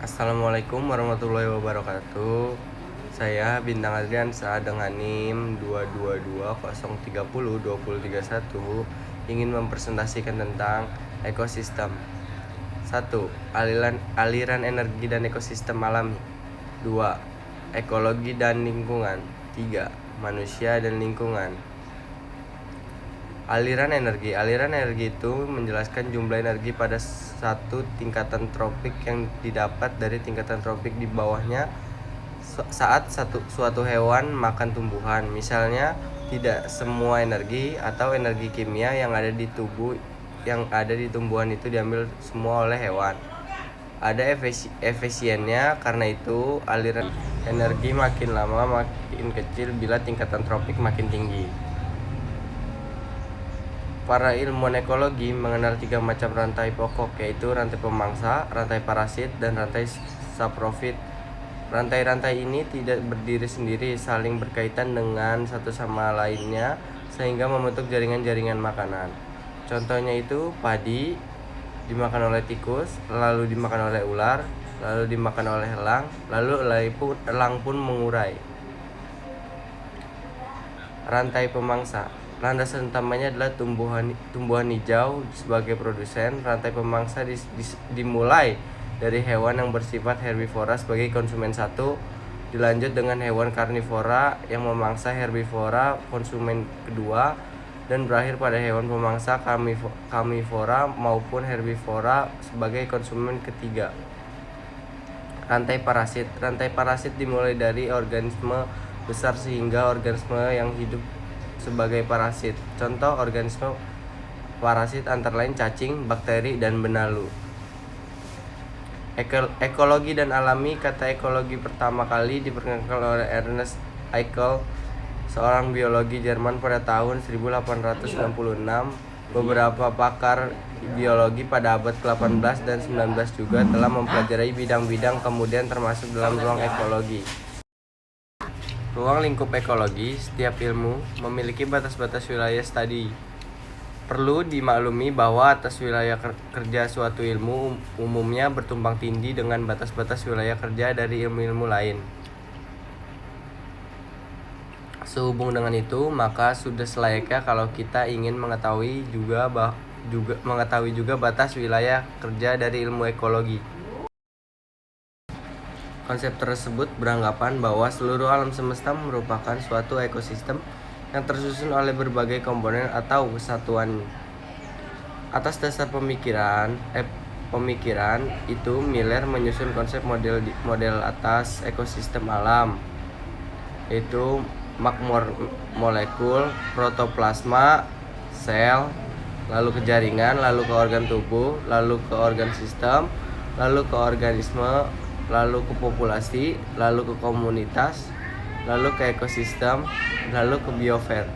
Assalamualaikum warahmatullahi wabarakatuh. Saya Bintang Adriansa dengan NIM 22203002031 ingin mempresentasikan tentang ekosistem. 1. Aliran energi dan ekosistem alami. 2. Ekologi dan lingkungan. 3. Manusia dan lingkungan. Aliran energi itu menjelaskan jumlah energi pada satu tingkatan tropik yang didapat dari tingkatan tropik di bawahnya saat suatu hewan makan tumbuhan. Misalnya, tidak semua energi atau energi kimia yang ada di tumbuhan itu diambil semua oleh hewan. Ada efisiennya, karena itu aliran energi makin lama makin kecil bila tingkatan tropik makin tinggi. Para ilmuwan ekologi mengenal 3 macam rantai pokok, yaitu rantai pemangsa, rantai parasit, dan rantai saprofit. Rantai-rantai ini tidak berdiri sendiri, saling berkaitan dengan satu sama lainnya sehingga membentuk jaringan-jaringan makanan. Contohnya itu padi dimakan oleh tikus, lalu dimakan oleh ular, lalu dimakan oleh elang, lalu elang pun mengurai. Rantai pemangsa. Landasan utamanya adalah tumbuhan hijau sebagai produsen. Rantai pemangsa dimulai dari hewan yang bersifat herbivora sebagai konsumen satu, dilanjut dengan hewan karnivora yang memangsa herbivora konsumen kedua, dan berakhir pada hewan pemangsa karnivora maupun herbivora sebagai konsumen ketiga. Rantai parasit. Rantai parasit dimulai dari organisme besar sehingga organisme yang hidup sebagai parasit. Contoh organisme parasit antara lain cacing, bakteri, dan benalu. Ekologi dan alami. Kata ekologi pertama kali diperkenalkan oleh Ernst Haeckel, seorang biologi Jerman pada tahun 1896. Beberapa pakar biologi pada abad ke-18 dan 19 juga telah mempelajari bidang-bidang kemudian termasuk dalam ruang ekologi. Ruang lingkup ekologi. Setiap ilmu memiliki batas-batas wilayah studi. Perlu dimaklumi bahwa atas wilayah kerja suatu ilmu umumnya bertumpang tindih dengan batas-batas wilayah kerja dari ilmu-ilmu lain. Sehubung dengan itu, maka sudah selayaknya kalau kita ingin mengetahui juga batas wilayah kerja dari ilmu ekologi. Konsep tersebut beranggapan bahwa seluruh alam semesta merupakan suatu ekosistem yang tersusun oleh berbagai komponen atau kesatuan. Atas dasar pemikiran itu, Miller menyusun konsep model atas ekosistem alam, yaitu makmolekul, protoplasma, sel, lalu ke jaringan, lalu ke organ tubuh, lalu ke organ sistem, lalu ke organisme, lalu ke populasi, lalu ke komunitas, lalu ke ekosistem, lalu ke biosfer.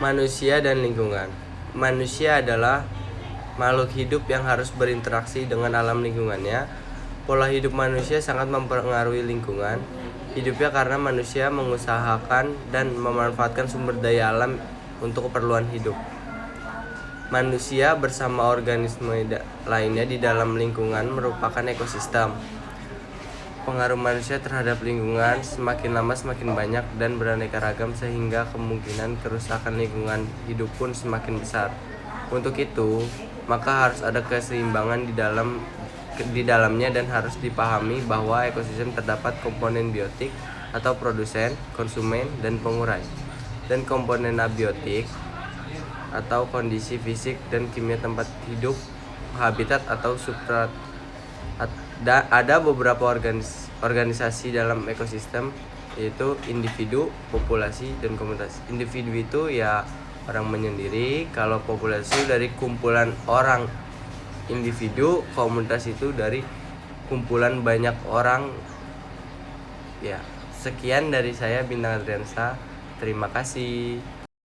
Manusia dan lingkungan. Manusia adalah makhluk hidup yang harus berinteraksi dengan alam lingkungannya. Pola hidup manusia sangat mempengaruhi lingkungan hidupnya karena manusia mengusahakan dan memanfaatkan sumber daya alam untuk keperluan hidup. Manusia bersama organisme lainnya di dalam lingkungan merupakan ekosistem. Pengaruh manusia terhadap lingkungan semakin lama semakin banyak dan beraneka ragam sehingga kemungkinan kerusakan lingkungan hidup pun semakin besar. Untuk itu, maka harus ada keseimbangan di dalamnya dan harus dipahami bahwa ekosistem terdapat komponen biotik atau produsen, konsumen, dan pengurai, dan komponen abiotik atau kondisi fisik dan kimia tempat hidup, habitat atau substrat. Ada beberapa organisasi dalam ekosistem, yaitu individu, populasi, dan komunitas. Individu itu ya orang menyendiri, kalau populasi dari kumpulan orang. Individu, komunitas itu dari kumpulan banyak orang. Ya, sekian dari saya Bintang Adriansa. Terima kasih.